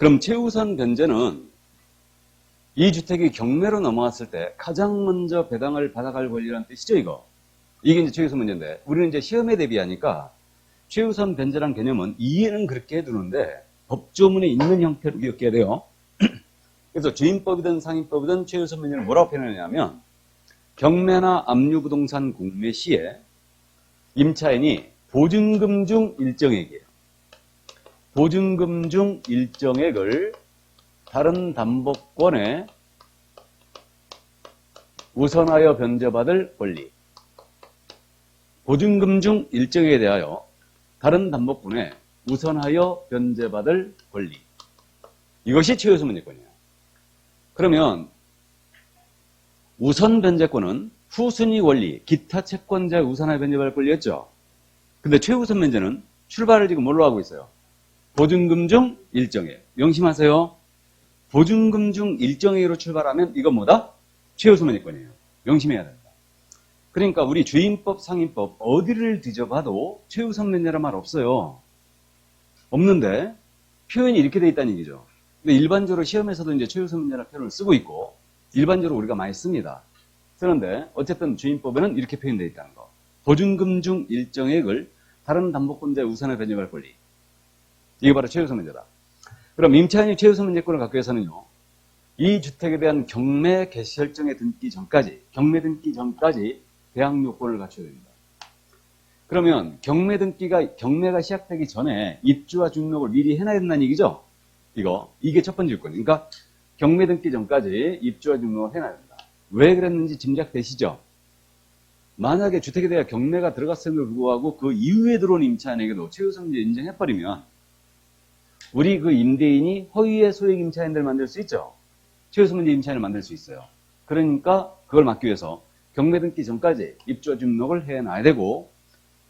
그럼 최우선 변제는 이 주택이 경매로 넘어왔을 때 가장 먼저 배당을 받아갈 권리라는 뜻이죠, 이거. 이게 이제 최우선 변제인데, 우리는 이제 시험에 대비하니까 최우선 변제란 개념은 이해는 그렇게 해두는데 법조문에 있는 형태로 기억해야 돼요. 그래서 주임법이든 상임법이든 최우선 변제를 뭐라고 표현하냐면, 경매나 압류부동산 공매 시에 임차인이 보증금 중 일정액이에요. 보증금 중 일정액을 다른 담보권에 우선하여 변제받을 권리. 보증금 중 일정액에 대하여 다른 담보권에 우선하여 변제받을 권리. 이것이 최우선 변제권이에요. 그러면 우선 변제권은 후순위 권리, 기타 채권자에 우선하여 변제받을 권리였죠. 근데 최우선 변제는 출발을 지금 뭘로 하고 있어요? 보증금 중 일정액. 명심하세요. 보증금 중 일정액으로 출발하면 이건 뭐다? 최우선 변제권이에요. 명심해야 된다. 그러니까 우리 주임법, 상임법 어디를 뒤져봐도 최우선 변제란 말 없어요. 없는데 표현이 이렇게 돼 있다는 얘기죠. 근데 일반적으로 시험에서도 이제 최우선 변제라는 표현을 쓰고 있고 일반적으로 우리가 많이 씁니다. 그런데 어쨌든 주임법에는 이렇게 표현되어 있다는 거. 보증금 중 일정액을 다른 담보권자의 우선에 변제할 권리. 이게 바로 최우선 변제다. 그럼 임차인이 최우선 변제권을 갖기 위해서는요. 이 주택에 대한 경매 개시 결정에 등기 전까지, 경매 등기 전까지 대항 요건을 갖춰야 됩니다. 그러면 경매가 시작되기 전에 입주와 등록을 미리 해놔야 된다는 얘기죠? 이게 첫 번째 요건. 그러니까 경매 등기 전까지 입주와 등록을 해놔야 된다. 왜 그랬는지 짐작되시죠? 만약에 주택에 대한 경매가 들어갔음에도 불구하고 그 이후에 들어온 임차인에게도 최우선 변제 인정해버리면 우리 그 임대인이 허위의 소액 임차인들을 만들 수 있죠? 최우선 변제 임차인을 만들 수 있어요. 그러니까 그걸 막기 위해서 경매 등기 전까지 입주와 등록을 해놔야 되고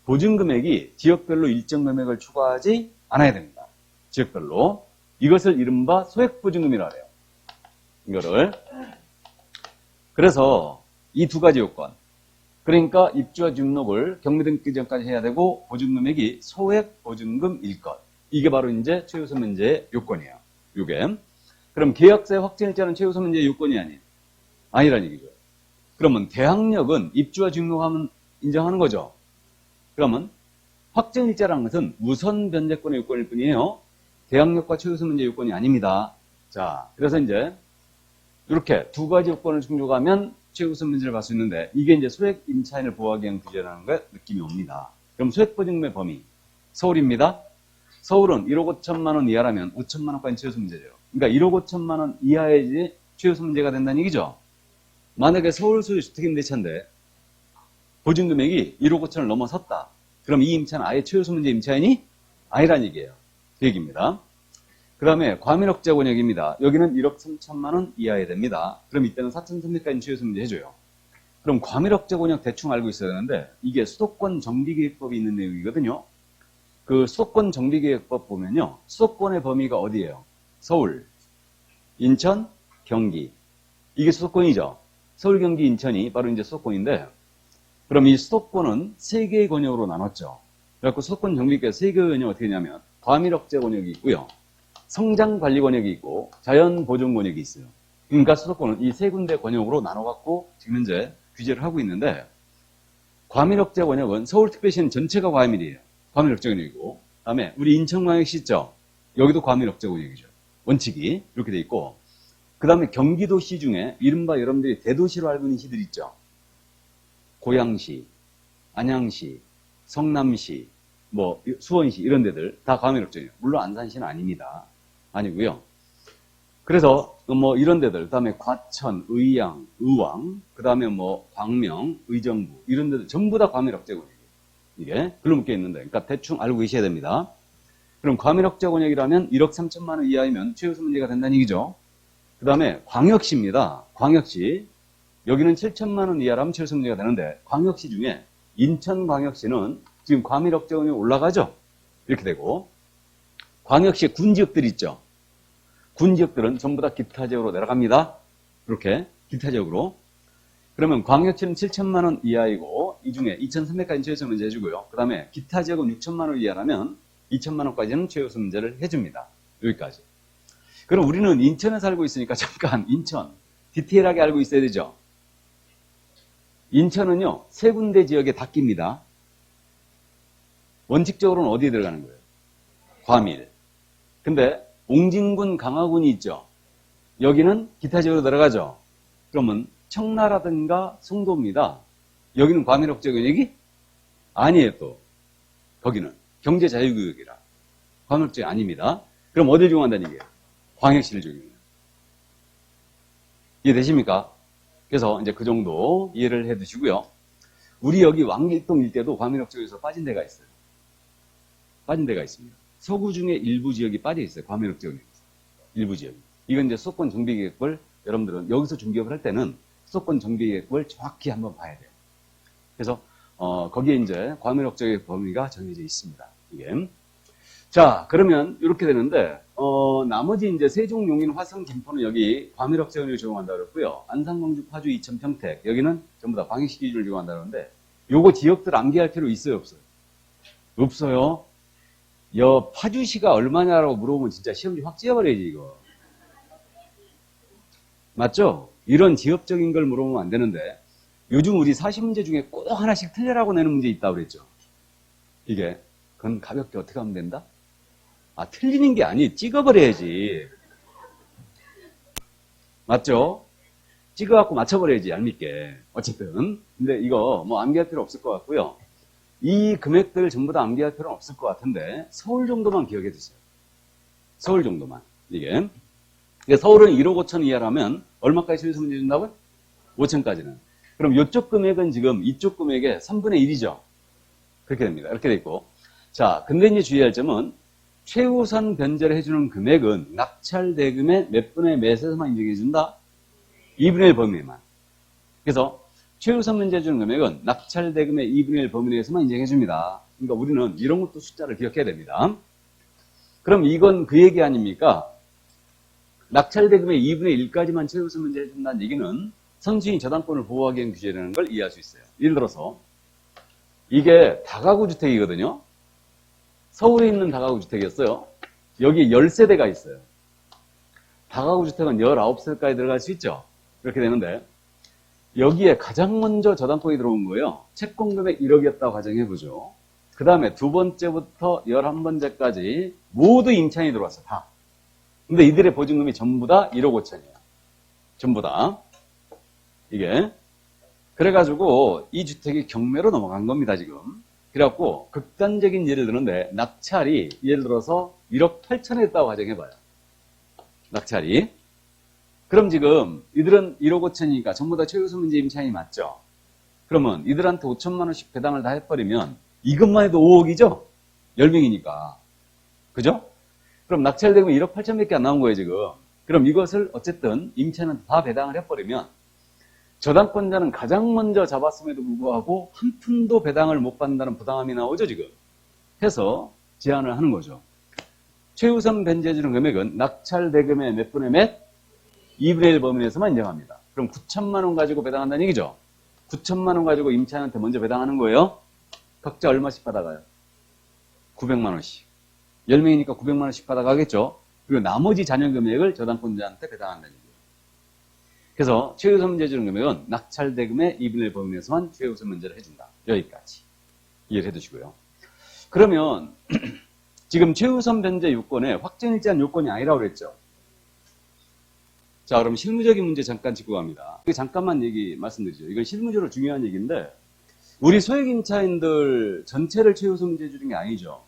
보증 금액이 지역별로 일정 금액을 초과하지 않아야 됩니다. 지역별로. 이것을 이른바 소액보증금이라고 해요. 이거를. 그래서 이 두 가지 요건. 그러니까 입주와 등록을 경매 등기 전까지 해야 되고 보증금액이 소액보증금일 것. 이게 바로 이제 최우선 변제의 요건이에요. 요게. 그럼 계약서의 확정일자는 최우선 변제의 요건이 아니란 얘기죠. 그러면 대항력은 입주와 등록하면 인정하는 거죠. 그러면 확정일자라는 것은 우선 변제권의 요건일 뿐이에요. 대항력과 최우선 변제 요건이 아닙니다. 자, 그래서 이제 이렇게 두 가지 요건을 충족하면 최우선 변제를 받을 수 있는데 이게 이제 소액 임차인을 보호하기 위한 규제라는 게 느낌이 옵니다. 그럼 소액보증금의 범위 서울입니다. 서울은 1억 5천만 원 이하라면 5천만 원까지 최우선 변제죠. 그러니까 1억 5천만 원 이하에 최우선 변제가 된다는 얘기죠. 만약에 서울 소유 주택임대차인데 보증금액이 1억 5천을 넘어섰다. 그럼 이 임차는 아예 최우선 변제 임차인이 아니란 얘기예요. 그 얘기입니다. 그 다음에 과밀억제 권역입니다. 여기는 1억 3천만 원 이하에 됩니다. 그럼 이때는 4,300까지 최우선 변제 해줘요. 그럼 과밀억제 권역 대충 알고 있어야 되는데 이게 수도권 정비계획법이 있는 내용이거든요. 그 수도권 정비계획법 보면요. 수도권의 범위가 어디예요? 서울, 인천, 경기. 이게 수도권이죠. 서울, 경기, 인천이 바로 이제 수도권인데 그럼 이 수도권은 3개의 권역으로 나눴죠. 그래갖고 수도권 정비계획 3개의 권역 어떻게 되냐면 과밀억제 권역이 있고요. 성장관리 권역이 있고 자연보존 권역이 있어요. 그러니까 수도권은 이 3군데 권역으로 나눠갖고 지금 현재 규제를 하고 있는데 과밀억제 권역은 서울특별시는 전체가 과밀이에요. 과밀억제 권역이고 그 다음에 우리 인천광역시 있죠. 여기도 과밀억제 권역이죠. 원칙이 이렇게 돼 있고 그 다음에 경기도시 중에 이른바 여러분들이 대도시로 알고 있는 시들 있죠. 고양시, 안양시, 성남시, 뭐 수원시 이런 데들 다 과밀억제예요. 물론 안산시는 아닙니다. 아니고요. 그래서 뭐 이런 데들, 그다음에 과천, 의양, 의왕, 그다음에 뭐 광명, 의정부 이런 데들 전부 다 과밀억제 권역이에요. 이게 글로 묶여 있는데, 그러니까 대충 알고 계셔야 됩니다. 그럼 과밀억제 권역이라면 1억 3천만 원 이하이면 최우선 문제가 된다는 얘기죠. 그다음에 광역시입니다. 광역시 여기는 7천만 원 이하라면 최우선 문제가 되는데 광역시 중에 인천광역시는 지금 과밀억제 권역이 올라가죠. 이렇게 되고 광역시 군지역들 있죠. 군지역들은 전부 다 기타 지역으로 내려갑니다. 이렇게 기타 지역으로. 그러면 광역시는 7천만 원 이하이고 이 중에 2,300까지 최우선 문제 해주고요. 그 다음에 기타 지역은 6천만 원 이하라면 2천만 원까지는 최우선 문제를 해줍니다. 여기까지. 그럼 우리는 인천에 살고 있으니까 잠깐 인천 디테일하게 알고 있어야 되죠. 인천은요, 세 군데 지역에 다 낍니다. 원칙적으로는 어디에 들어가는 거예요? 과밀. 근데 옹진군, 강화군이 있죠. 여기는 기타 지역으로 들어가죠. 그러면 청라라든가 송도입니다. 여기는 과밀억제구역이 아니에요. 또 거기는 경제자유구역이라 과밀억제 아닙니다. 그럼 어딜 적용한다는 얘기예요? 광역시를 적용해요. 이해되십니까? 그래서 이제 그 정도 이해를 해 두시고요. 우리 여기 왕길동 일대도 과밀억제구역에서 빠진 데가 있어요. 빠진 데가 있습니다. 서구 중에 일부 지역이 빠져 있어요. 과밀억제구역에서. 일부 지역이. 이건 이제 수도권 정비계획을 여러분들은 여기서 중개업을 할 때는 수도권 정비계획을 정확히 한번 봐야 돼요. 그래서 거기에 이제 과밀억제구역 범위가 정해져 있습니다. 이게. 자, 그러면 이렇게 되는데 나머지 이제 세종, 용인, 화성, 김포는 여기 과밀억제구역을 적용한다 그랬고요. 안산, 광주, 파주, 이천, 평택 여기는 전부 다 광역시 기준을 적용한다 그러는데 요거 지역들 암기할 필요 있어요, 없어요? 없어요. 파주시가 얼마냐라고 물어보면 진짜 시험지 확 찢어버려야지 이거. 맞죠? 이런 지역적인 걸 물어보면 안 되는데 요즘 우리 40문제 중에 꼭 하나씩 틀리라고 내는 문제 있다고 그랬죠. 이게 그건 가볍게 어떻게 하면 된다? 틀리는 게 아니 찍어버려야지. 맞죠? 찍어갖고 맞춰버려야지 얄밉게. 어쨌든 근데 이거 뭐 암기할 필요 없을 것 같고요. 이 금액들 전부 다 암기할 필요는 없을 것 같은데 서울 정도만 기억해 두세요. 서울 정도만. 이게 서울은 1억 5천 이하라면 얼마까지 최우선 문제 준다고요? 5천까지는. 그럼 이쪽 금액은 지금 이쪽 금액의 3분의 1이죠. 그렇게 됩니다. 이렇게 돼 있고. 자, 근데 이제 주의할 점은 최우선 변제를 해주는 금액은 낙찰 대금의 몇 분의 몇에서만 인정해 준다? 2분의 1 범위에만. 그래서 최우선 변제해 주는 금액은 낙찰 대금의 2분의 1 범위 내에서만 인정해 줍니다. 그러니까 우리는 이런 것도 숫자를 기억해야 됩니다. 그럼 이건 그 얘기 아닙니까? 낙찰 대금의 2분의 1까지만 최우선 변제해 준다는 얘기는 선수인이 저당권을 보호하기 위한 규제라는 걸 이해할 수 있어요. 예를 들어서 이게 다가구 주택이거든요. 서울에 있는 다가구 주택이었어요. 여기 10세대가 있어요. 다가구 주택은 19세까지 들어갈 수 있죠. 그렇게 되는데 여기에 가장 먼저 저당권이 들어온 거예요. 채권 금액 1억이었다고 가정해보죠. 그 다음에 두 번째부터 11번째까지 모두 임차인이 들어왔어요. 다. 근데 이들의 보증금이 전부 다 1억 5천이에요. 전부 다. 이게. 그래가지고 이 주택이 경매로 넘어간 겁니다, 지금. 그래갖고 극단적인 예를 드는데 낙찰이 예를 들어서 1억 8천에 했다고 가정해봐요. 낙찰이. 그럼 지금 이들은 1억 5천이니까 전부 다 최우선 문제 임차인이 맞죠? 그러면 이들한테 5천만 원씩 배당을 다 해버리면 이것만 해도 5억이죠? 10명이니까. 그죠? 그럼 낙찰되면 1억 8천밖에 안 나온 거예요, 지금. 그럼 이것을 어쨌든 임차인은 다 배당을 해버리면 저당권자는 가장 먼저 잡았음에도 불구하고 한 푼도 배당을 못 받는다는 부당함이 나오죠, 지금. 해서 제안을 하는 거죠. 최우선 변제해주는 금액은 낙찰 대금의 몇 분의 몇? 2분의 1 범위 내에서만 인정합니다. 그럼 9천만 원 가지고 배당한다는 얘기죠. 9천만 원 가지고 임차인한테 먼저 배당하는 거예요. 각자 얼마씩 받아가요? 900만 원씩. 10명이니까 900만 원씩 받아가겠죠. 그리고 나머지 잔여 금액을 저당권자한테 배당한다는 얘기예요. 그래서 최우선 문제 주는 금액은 낙찰 대금의 2분의 1 범위 내에서만 최우선 문제를 해준다. 여기까지 이해를 해두시고요. 그러면 지금 최우선 변제 요건에 확정일자한 요건이 아니라고 그랬죠. 자, 그럼 실무적인 문제 잠깐 짚고 갑니다. 잠깐만 말씀드리죠. 이건 실무적으로 중요한 얘기인데 우리 소액임차인들 전체를 최우선 문제 주는 게 아니죠.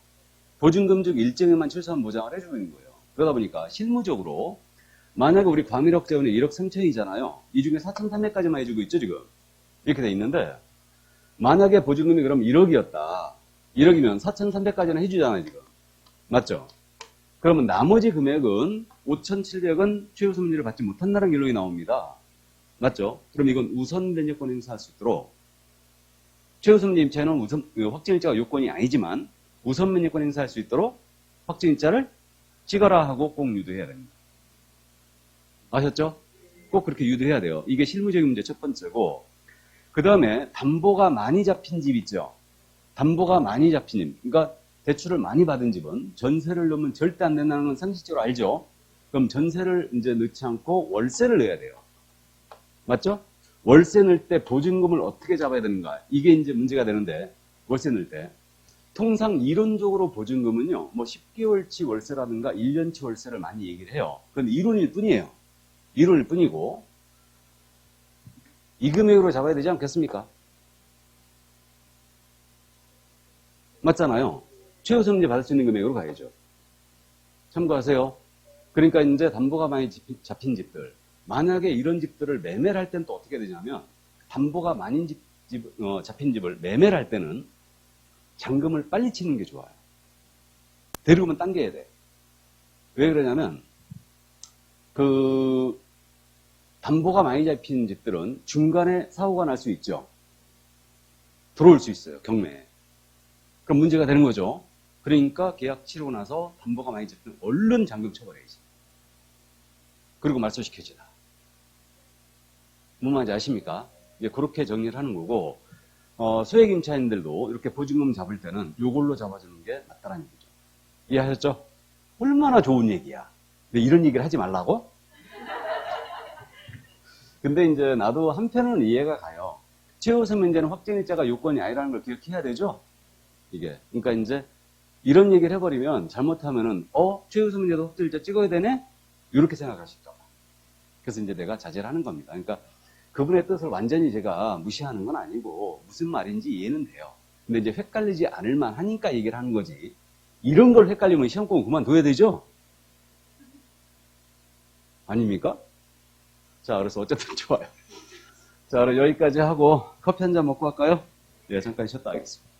보증금 중 일정에만 최소한 보장을 해주는 거예요. 그러다 보니까 실무적으로 만약에 우리 과밀억제원이 1억 3천이잖아요. 이 중에 4,300까지만 해주고 있죠, 지금. 이렇게 돼 있는데, 만약에 보증금이 그럼 1억이었다. 1억이면 4,300까지는 해주잖아요, 지금. 맞죠? 그러면 나머지 금액은 5,700은 최우선 문제를 받지 못한다는 결론이 나옵니다. 맞죠? 그럼 이건 우선 변제권 행사할 수 있도록 최우선 문제 임차인은 확정일자가 요건이 아니지만 우선 변제권 행사할 수 있도록 확정일자를 찍어라 하고 꼭 유도해야 됩니다. 아셨죠? 꼭 그렇게 유도해야 돼요. 이게 실무적인 문제 첫 번째고, 그 다음에 담보가 많이 잡힌 집 있죠? 담보가 많이 잡힌 집. 그러니까 대출을 많이 받은 집은 전세를 넣으면 절대 안 된다는 건 상식적으로 알죠? 그럼 전세를 이제 넣지 않고 월세를 내야 돼요. 맞죠? 월세 넣을 때 보증금을 어떻게 잡아야 되는가? 이게 이제 문제가 되는데, 월세 넣을 때. 통상 이론적으로 보증금은요, 뭐 10개월치 월세라든가 1년치 월세를 많이 얘기를 해요. 그건 이론일 뿐이에요. 이론일 뿐이고, 이 금액으로 잡아야 되지 않겠습니까? 맞잖아요. 최우선문제 받을 수 있는 금액으로 가야죠. 참고하세요. 그러니까 이제 담보가 많이 잡힌 집들, 만약에 이런 집들을 매매를 할 때는 또 어떻게 되냐면, 담보가 많이 잡힌 집을 매매를 할 때는 잔금을 빨리 치는 게 좋아요. 대리금은 당겨야 돼. 왜 그러냐면, 담보가 많이 잡힌 집들은 중간에 사고가 날 수 있죠. 들어올 수 있어요, 경매에. 그럼 문제가 되는 거죠. 그러니까 계약 치르고 나서 담보가 많이 잡히면 얼른 잔금 쳐버려야지. 그리고 말소시켜지다. 뭔 말인지 아십니까? 이제 그렇게 정리를 하는 거고, 소액임차인들도 이렇게 보증금 잡을 때는 이걸로 잡아주는 게 맞다라는 얘기죠. 이해하셨죠? 얼마나 좋은 얘기야. 근데 이런 얘기를 하지 말라고? 근데 이제 나도 한편은 이해가 가요. 최우선 문제는 확정일자가 요건이 아니라는 걸 기억해야 되죠? 이게. 그러니까 이제 이런 얘기를 해버리면 잘못하면은, 최우선 문제도 확정일자 찍어야 되네? 이렇게 생각하실까봐. 그래서 이제 내가 자제를 하는 겁니다. 그러니까 그분의 뜻을 완전히 제가 무시하는 건 아니고 무슨 말인지 이해는 돼요. 근데 이제 헷갈리지 않을 만하니까 얘기를 하는 거지. 이런 걸 헷갈리면 시험 공부 그만둬야 되죠? 아닙니까? 자, 그래서 어쨌든 좋아요. 자, 그럼 여기까지 하고 커피 한 잔 먹고 갈까요? 네, 잠깐 쉬었다 하겠습니다.